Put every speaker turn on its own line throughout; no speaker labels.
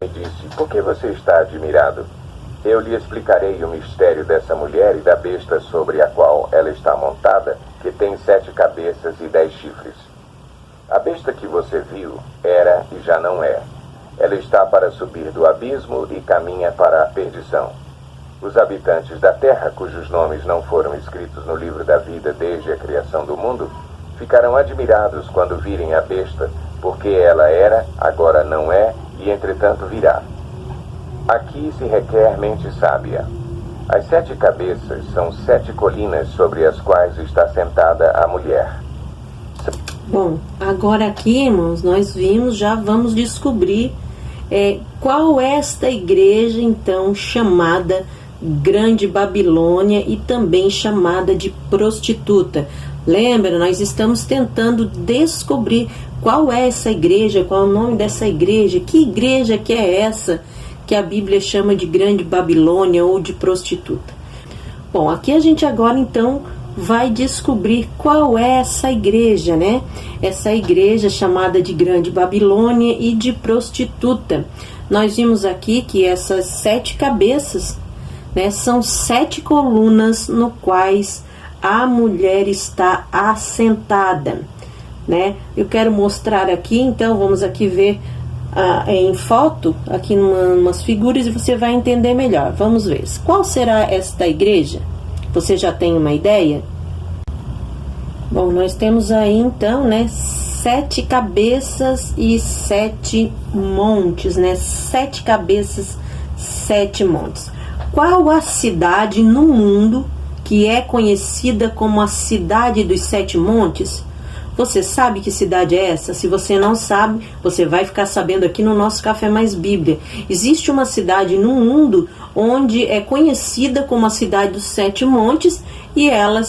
Me disse: por que você está admirado? Eu lhe explicarei o mistério dessa mulher e da besta sobre a qual ela está montada, que tem 7 cabeças e 10 chifres. A besta que você viu era e já não é. Ela está para subir do abismo e caminha para a perdição. Os habitantes da terra, cujos nomes não foram escritos no livro da vida desde a criação do mundo, ficarão admirados quando virem a besta, porque ela era, agora não é, e entretanto virá. Aqui se requer mente sábia. As 7 cabeças são 7 colinas sobre as quais está sentada a mulher.
Bom, agora aqui, irmãos, nós vimos, já vamos descobrir qual é esta igreja, então, chamada Grande Babilônia e também chamada de prostituta. Lembra, nós estamos tentando descobrir qual é essa igreja, qual é o nome dessa igreja, que igreja que é essa que a Bíblia chama de Grande Babilônia ou de prostituta. Bom, aqui a gente agora então vai descobrir qual é essa igreja, né? Essa igreja chamada de Grande Babilônia e de prostituta. Nós vimos aqui que essas 7 cabeças, né, são 7 colunas no quais a mulher está assentada, né? Eu quero mostrar aqui, então vamos aqui ver em foto, aqui umas figuras, e você vai entender melhor. Vamos ver. Qual será esta igreja? Você já tem uma ideia? Bom, nós temos aí então, né, 7 cabeças e 7 montes, né? 7 cabeças, 7 montes. Qual a cidade no mundo que é conhecida como a cidade dos 7 montes? Você sabe que cidade é essa? Se você não sabe, você vai ficar sabendo aqui no nosso Café Mais Bíblia. Existe uma cidade no mundo onde é conhecida como a cidade dos 7 montes e ela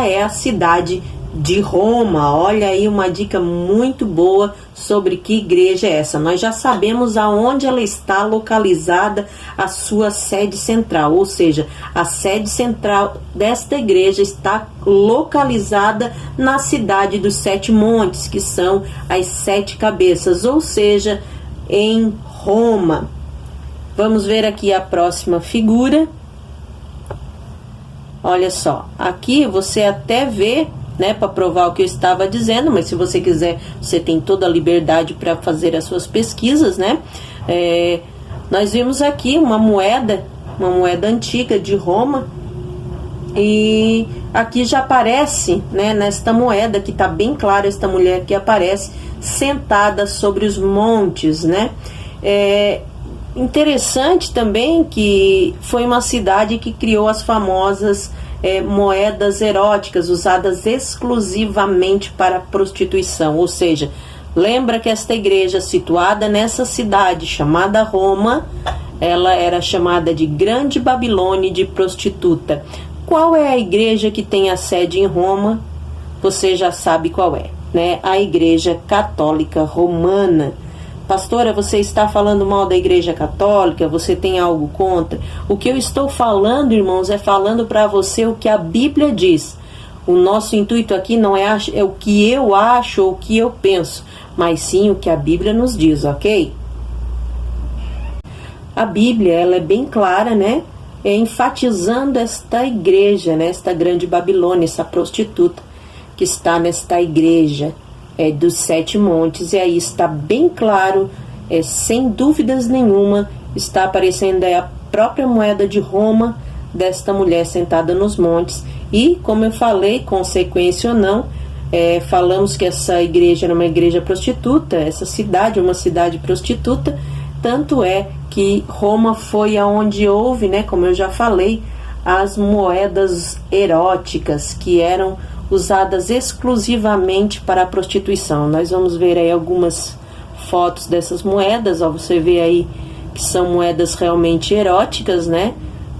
é a cidade de Roma. Olha aí uma dica muito boa sobre que igreja é essa. Nós já sabemos aonde ela está localizada, a sua sede central, ou seja, a sede central desta igreja está localizada na cidade dos 7 montes, que são as 7 cabeças, ou seja, em Roma. Vamos ver aqui a próxima figura. Olha só, aqui você até vê, né, para provar o que eu estava dizendo, mas se você quiser, você tem toda a liberdade para fazer as suas pesquisas, né? Nós vimos aqui uma moeda antiga de Roma, e aqui já aparece, né, nesta moeda, que está bem clara esta mulher que aparece sentada sobre os montes, né? Interessante também que foi uma cidade que criou as famosas moedas eróticas usadas exclusivamente para prostituição, ou seja, lembra que esta igreja situada nessa cidade chamada Roma, ela era chamada de Grande Babilônia de prostituta. Qual é a igreja que tem a sede em Roma? Você já sabe qual é, né? A Igreja Católica Romana. Pastora, você está falando mal da Igreja Católica? Você tem algo contra? O que eu estou falando, irmãos, é falando para você o que a Bíblia diz. O nosso intuito aqui não é o que eu acho ou o que eu penso, mas sim o que a Bíblia nos diz, ok? A Bíblia, ela é bem clara, né? Enfatizando esta igreja, né? Esta Grande Babilônia, essa prostituta que está nesta igreja dos 7 montes, e aí está bem claro, sem dúvidas nenhuma, está aparecendo a própria moeda de Roma desta mulher sentada nos montes. E, como eu falei, consequência ou não, falamos que essa igreja era uma igreja prostituta, essa cidade é uma cidade prostituta, tanto é que Roma foi aonde houve, né, como eu já falei, as moedas eróticas, que eram usadas exclusivamente para a prostituição. Nós vamos ver aí algumas fotos dessas moedas, ó, você vê aí que são moedas realmente eróticas, né,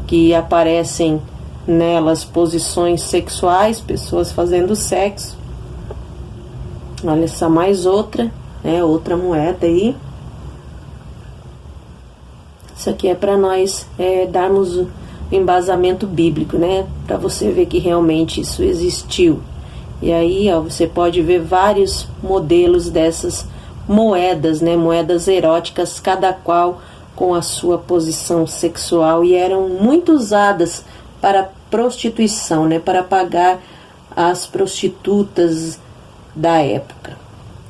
que aparecem nelas posições sexuais, pessoas fazendo sexo. Olha essa mais outra, né, outra moeda aí. Isso aqui é para nós darmos o embasamento bíblico, né? Para você ver que realmente isso existiu. E aí, ó, você pode ver vários modelos dessas moedas, né? Moedas eróticas, cada qual com a sua posição sexual, e eram muito usadas para prostituição, né? Para pagar as prostitutas da época.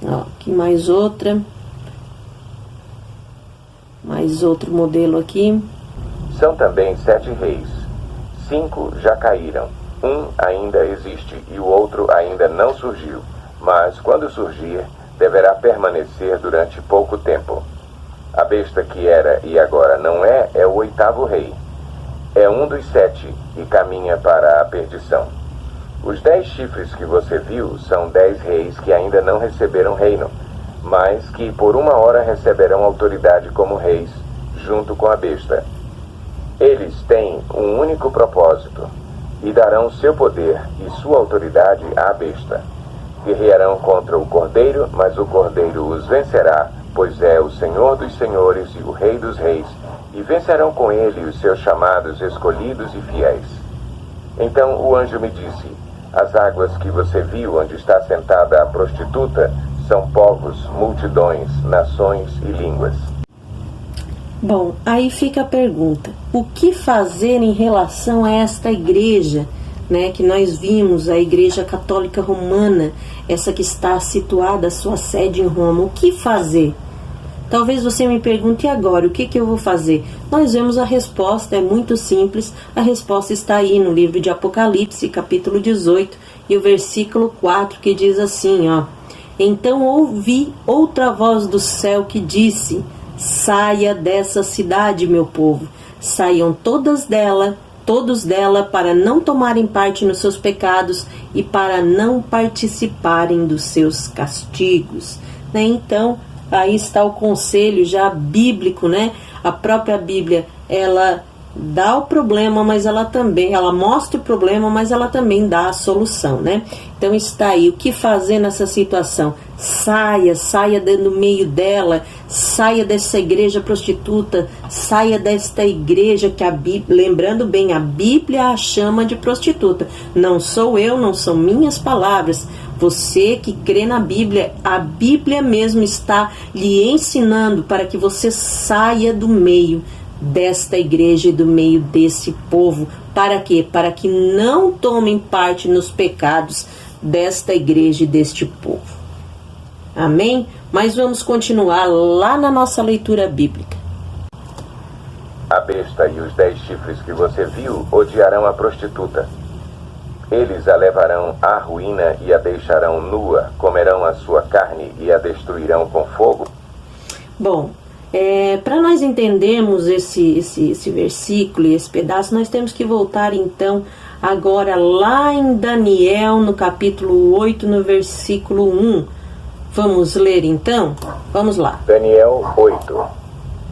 Ó, aqui mais outra. Mais outro modelo aqui.
São também 7 reis. 5 já caíram. Um ainda existe e o outro ainda não surgiu. Mas quando surgir, deverá permanecer durante pouco tempo. A besta que era e agora não é o 8º rei. É um dos 7 e caminha para a perdição. Os 10 chifres que você viu são 10 reis que ainda não receberam reino, mas que por uma hora receberão autoridade como reis, junto com a besta. Eles têm um único propósito, e darão seu poder e sua autoridade à besta. Guerrearão contra o Cordeiro, mas o Cordeiro os vencerá, pois é o Senhor dos senhores e o Rei dos reis, e vencerão com ele os seus chamados, escolhidos e fiéis. Então o anjo me disse: as águas que você viu onde está sentada a prostituta são povos, multidões, nações e línguas.
Bom, aí fica a pergunta: o que fazer em relação a esta igreja, né, que nós vimos, a Igreja Católica Romana, essa que está situada, a sua sede em Roma? O que fazer? Talvez você me pergunte: e agora, o que eu vou fazer? Nós vemos a resposta, é muito simples. A resposta está aí no livro de Apocalipse, capítulo 18, e o versículo 4, que diz assim, ó: então ouvi outra voz do céu que disse: saia dessa cidade, meu povo, saiam todos dela, para não tomarem parte nos seus pecados e para não participarem dos seus castigos. Né? Então, aí está o conselho já bíblico, né? A própria Bíblia, ela dá o problema, mas ela mostra o problema, mas ela também dá a solução, né? Então está aí, o que fazer nessa situação? Saia do meio dela, saia dessa igreja prostituta, saia desta igreja que a Bíblia, lembrando bem, a Bíblia a chama de prostituta. Não sou eu, não são minhas palavras. Você que crê na Bíblia, a Bíblia mesmo está lhe ensinando para que você saia do meio desta igreja e do meio desse povo. Para quê? Para que não tomem parte nos pecados desta igreja e deste povo. Amém? Mas vamos continuar lá na nossa leitura bíblica.
A besta e os 10 chifres que você viu odiarão a prostituta. Eles a levarão à ruína e a deixarão nua, comerão a sua carne e a destruirão com fogo. Bom,
para nós entendermos esse versículo e esse pedaço, nós temos que voltar então agora lá em Daniel, no capítulo 8, no versículo 1. Vamos ler então? Vamos lá.
Daniel 8.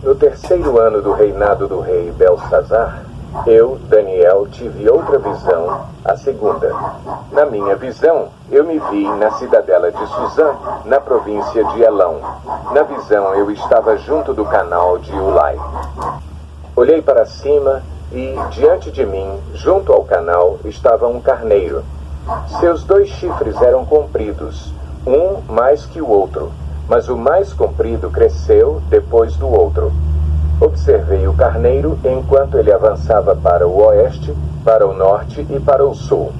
No 3º ano do reinado do rei Belsazar, eu, Daniel, tive outra visão, a segunda. Na minha visão, eu me vi na cidadela de Suzã, na província de Elão. Na visão, eu estava junto do canal de Ulai. Olhei para cima e, diante de mim, junto ao canal, estava um carneiro. Seus 2 chifres eram compridos, um mais que o outro, mas o mais comprido cresceu depois do outro. Observei o carneiro enquanto ele avançava para o oeste, para o norte e para o sul.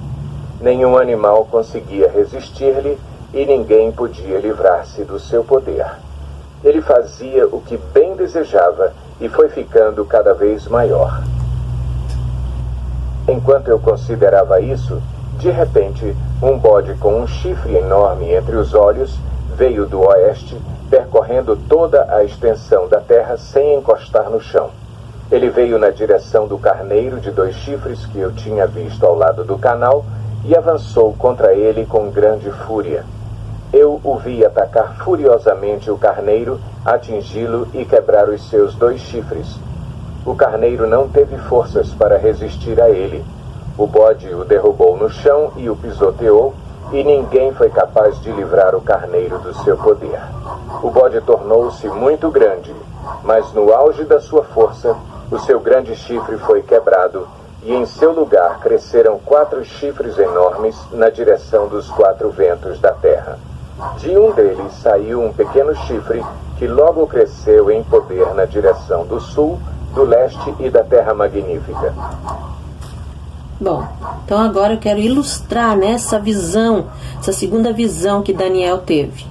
Nenhum animal conseguia resistir-lhe e ninguém podia livrar-se do seu poder. Ele fazia o que bem desejava e foi ficando cada vez maior. Enquanto eu considerava isso, de repente, um bode com um chifre enorme entre os olhos veio do oeste, percorrendo toda a extensão da terra sem encostar no chão. Ele veio na direção do carneiro de 2 chifres que eu tinha visto ao lado do canal e avançou contra ele com grande fúria. Eu o vi atacar furiosamente o carneiro, atingi-lo e quebrar os seus 2 chifres. O carneiro não teve forças para resistir a ele. O bode o derrubou no chão e o pisoteou, e ninguém foi capaz de livrar o carneiro do seu poder. O bode tornou-se muito grande, mas no auge da sua força, o seu grande chifre foi quebrado, e em seu lugar cresceram 4 chifres enormes na direção dos 4 ventos da terra. De um deles saiu um pequeno chifre que logo cresceu em poder na direção do sul, do leste e da Terra Magnífica.
Bom, então agora eu quero ilustrar, né, essa visão, essa segunda visão que Daniel teve.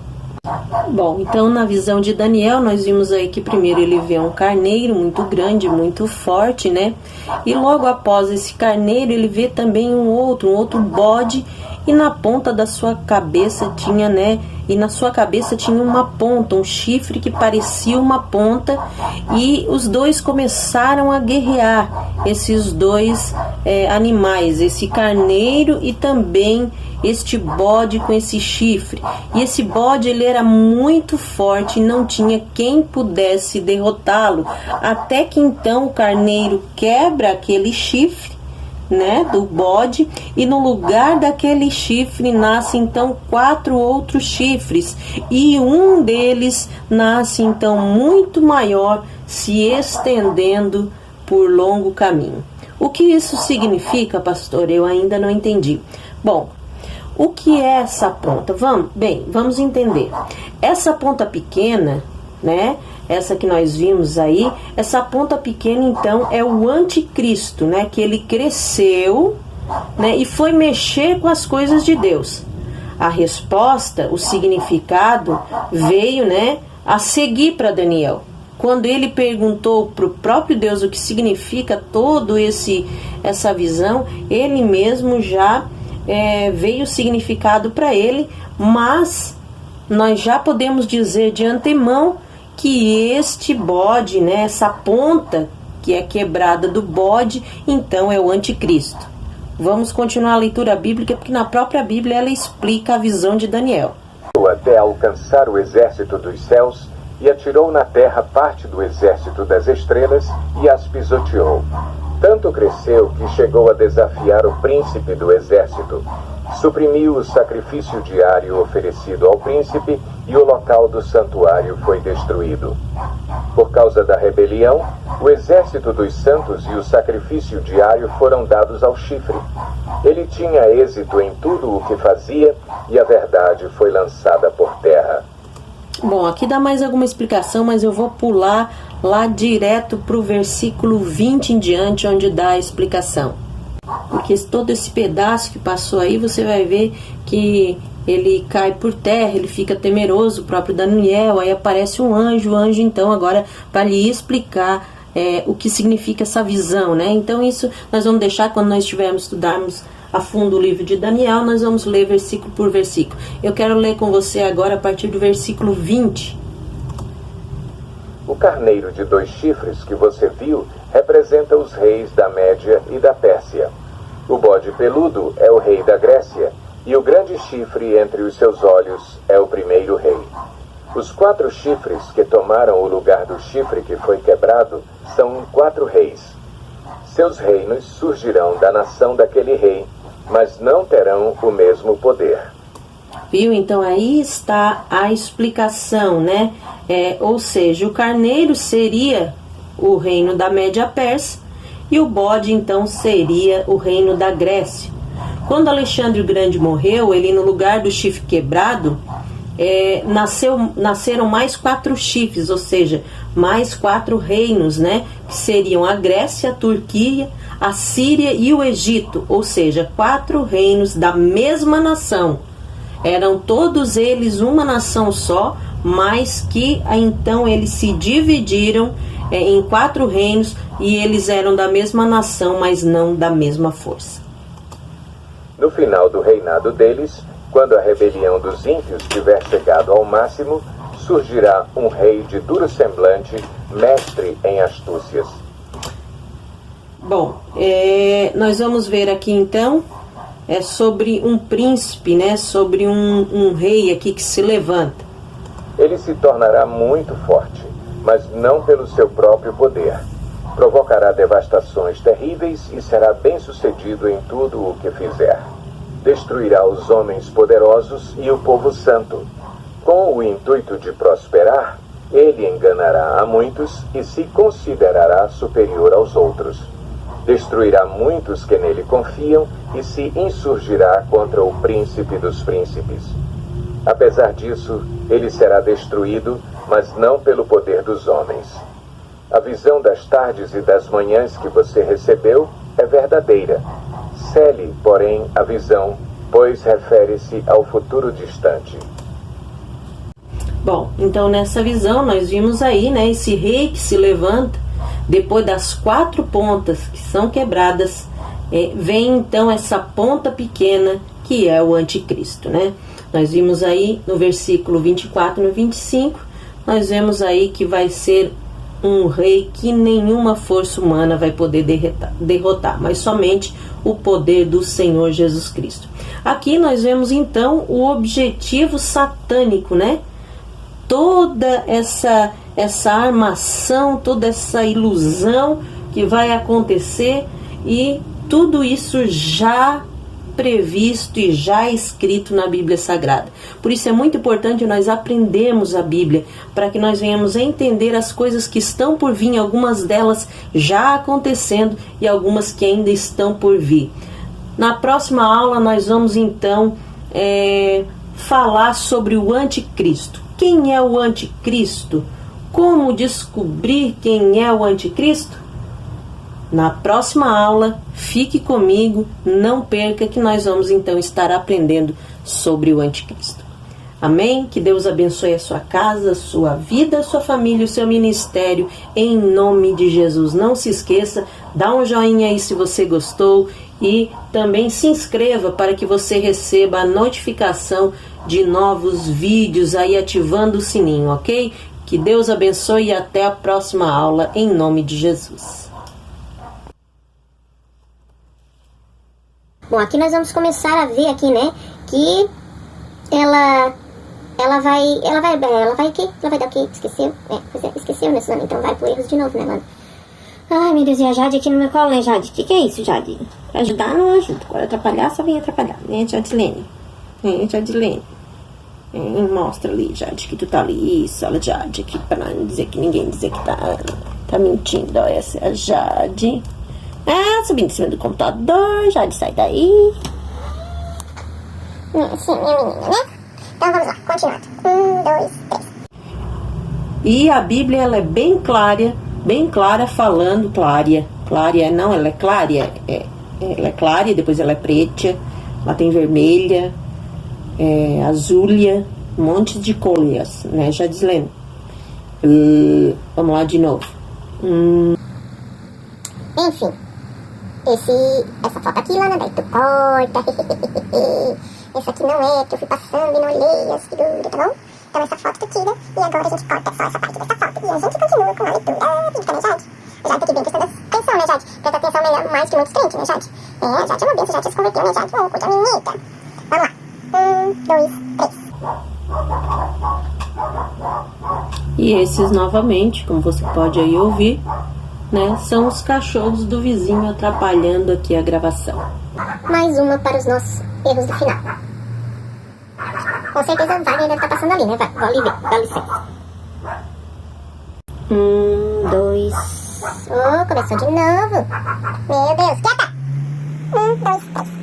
Bom, então na visão de Daniel nós vimos aí que primeiro ele vê um carneiro muito grande, muito forte, né? E logo após esse carneiro ele vê também um outro bode, e na ponta da sua cabeça tinha, né? E na sua cabeça tinha uma ponta, um chifre que parecia uma ponta, e os dois começaram a guerrear, esses dois animais, esse carneiro e também este bode com esse chifre. E esse bode ele era muito forte e não tinha quem pudesse derrotá-lo, até que então o carneiro quebra aquele chifre, né, do bode, e no lugar daquele chifre nasce então 4 outros chifres, e um deles nasce então muito maior, se estendendo por longo caminho. O que isso significa, pastor? Eu ainda não entendi. Bom, o que é essa ponta? Vamos entender. Essa ponta pequena, né? Essa que nós vimos aí, essa ponta pequena então é o anticristo, né? Que ele cresceu, né? E foi mexer com as coisas de Deus. A resposta, o significado veio, né? A seguir para Daniel. Quando ele perguntou para o próprio Deus o que significa todo essa visão, ele mesmo já veio o significado para ele, mas nós já podemos dizer de antemão que este bode, né, essa ponta que é quebrada do bode, então é o anticristo. Vamos continuar a leitura bíblica, porque na própria Bíblia ela explica a visão de Daniel.
Até alcançar o exército dos céus, e atirou na terra parte do exército das estrelas e as pisoteou. Tanto cresceu que chegou a desafiar o príncipe do exército. Suprimiu o sacrifício diário oferecido ao príncipe, e o local do santuário foi destruído. Por causa da rebelião, o exército dos santos e o sacrifício diário foram dados ao chifre. Ele tinha êxito em tudo o que fazia, e a verdade foi lançada por terra.
Bom, aqui dá mais alguma explicação, mas eu vou pular lá direto para o versículo 20 em diante, onde dá a explicação. Porque todo esse pedaço que passou aí, você vai ver que ele cai por terra, ele fica temeroso, o próprio Daniel, aí aparece um anjo, o anjo então agora vai lhe explicar o que significa essa visão, né? Então isso nós vamos deixar quando nós estudarmos a fundo o livro de Daniel, nós vamos ler versículo por versículo. Eu quero ler com você agora a partir do versículo 20.
O carneiro de 2 chifres que você viu representa os reis da Média e da Pérsia. O bode peludo é o rei da Grécia, e o grande chifre entre os seus olhos é o primeiro rei. Os 4 chifres que tomaram o lugar do chifre que foi quebrado são 4 reis. Seus reinos surgirão da nação daquele rei, mas não terão o mesmo poder.
Viu? Então aí está a explicação, né? Ou seja, o carneiro seria o reino da Média Pérsia e o bode então seria o reino da Grécia. Quando Alexandre o Grande morreu, ele no lugar do chifre quebrado, nasceram mais 4 chifres, ou seja, mais 4 reinos, né? Que seriam a Grécia, a Turquia, a Síria e o Egito, ou seja, 4 reinos da mesma nação. Eram todos eles uma nação só, mas que então eles se dividiram em 4 reinos, e eles eram da mesma nação, mas não da mesma força.
No final do reinado deles, quando a rebelião dos ímpios tiver chegado ao máximo, surgirá um rei de duro semblante, mestre em astúcias.
Bom, nós vamos ver aqui então sobre um príncipe, né? Sobre um rei aqui que se levanta.
Ele se tornará muito forte, mas não pelo seu próprio poder. Provocará devastações terríveis e será bem-sucedido em tudo o que fizer. Destruirá os homens poderosos e o povo santo. Com o intuito de prosperar, ele enganará a muitos e se considerará superior aos outros. Destruirá muitos que nele confiam e se insurgirá contra o príncipe dos príncipes. Apesar disso, ele será destruído, mas não pelo poder dos homens. A visão das tardes e das manhãs que você recebeu é verdadeira. Cele, porém, a visão, pois refere-se ao futuro distante.
Bom, então nessa visão nós vimos aí, né, esse rei que se levanta, depois das 4 pontas que são quebradas, vem então essa ponta pequena que é o anticristo, né? Nós vimos aí no versículo 24 e no 25, nós vemos aí que vai ser um rei que nenhuma força humana vai poder derrotar, mas somente o poder do Senhor Jesus Cristo. Aqui nós vemos então o objetivo satânico, né? Toda essa armação, toda essa ilusão que vai acontecer, e tudo isso já previsto e já escrito na Bíblia Sagrada. Por isso é muito importante nós aprendermos a Bíblia, para que nós venhamos a entender as coisas que estão por vir, algumas delas já acontecendo e algumas que ainda estão por vir. Na próxima aula nós vamos então falar sobre o anticristo. Quem é o anticristo? Como descobrir quem é o anticristo? Na próxima aula, fique comigo, não perca, que nós vamos então estar aprendendo sobre o anticristo. Amém? Que Deus abençoe a sua casa, a sua vida, a sua família, o seu ministério, em nome de Jesus. Não se esqueça, dá um joinha aí se você gostou e também se inscreva para que você receba a notificação de novos vídeos aí, ativando o sininho, ok? Que Deus abençoe e até a próxima aula, em nome de Jesus.
Bom, aqui nós vamos começar a ver aqui, né, que ela vai dar o quê? Esqueceu? Pois é, esqueceu, né, Suzana? Então vai por erros de novo, né, mano? Ai, meu Deus, e a Jade aqui no meu colo, né, Jade? O que é isso, Jade? Ajudar não ajuda, agora atrapalhar só vem atrapalhar, né, Jadilene? Jadilene. Mostra ali, Jade, que tu tá ali. Isso, olha, Jade, aqui pra não dizer que ninguém dizer que tá mentindo. Ó, essa é a Jade. Subindo em cima do computador. Jade, sai daí.
Sim, minha menina, né? Então vamos lá, continuando. 1, 2, 3.
E a Bíblia, ela é bem clara falando. Clária, não, ela é clara. Ela é clara, depois ela é preta. Ela tem vermelha, azulha, um monte de cores, né, Jadislene? Vamos lá de novo.
Enfim, essa foto aqui, Lana, daí tu corta. Essa aqui não é, que eu fui passando e não olhei as figuras, tá bom? Então essa foto tu tira e agora a gente corta só essa parte dessa foto. E a gente continua com a leitura bíblica, né, Jade? Jade tá aqui bem prestando atenção, né, Jade? Presta atenção melhor, mais que muitos crentes, né, Jade? Jade é uma benção, Jade já se converteu, né, Jade? Coisa bonita. Vamos lá. 1, 2, 3.
E esses, novamente, como você pode aí ouvir, né, são os cachorros do vizinho atrapalhando aqui a gravação.
Mais uma para os nossos erros do final. Com certeza o Wagner deve estar passando ali, né? Vou ali ver, dá licença.
1, 2.
Começou de novo. Meu Deus, quieta! 1, 2, 3.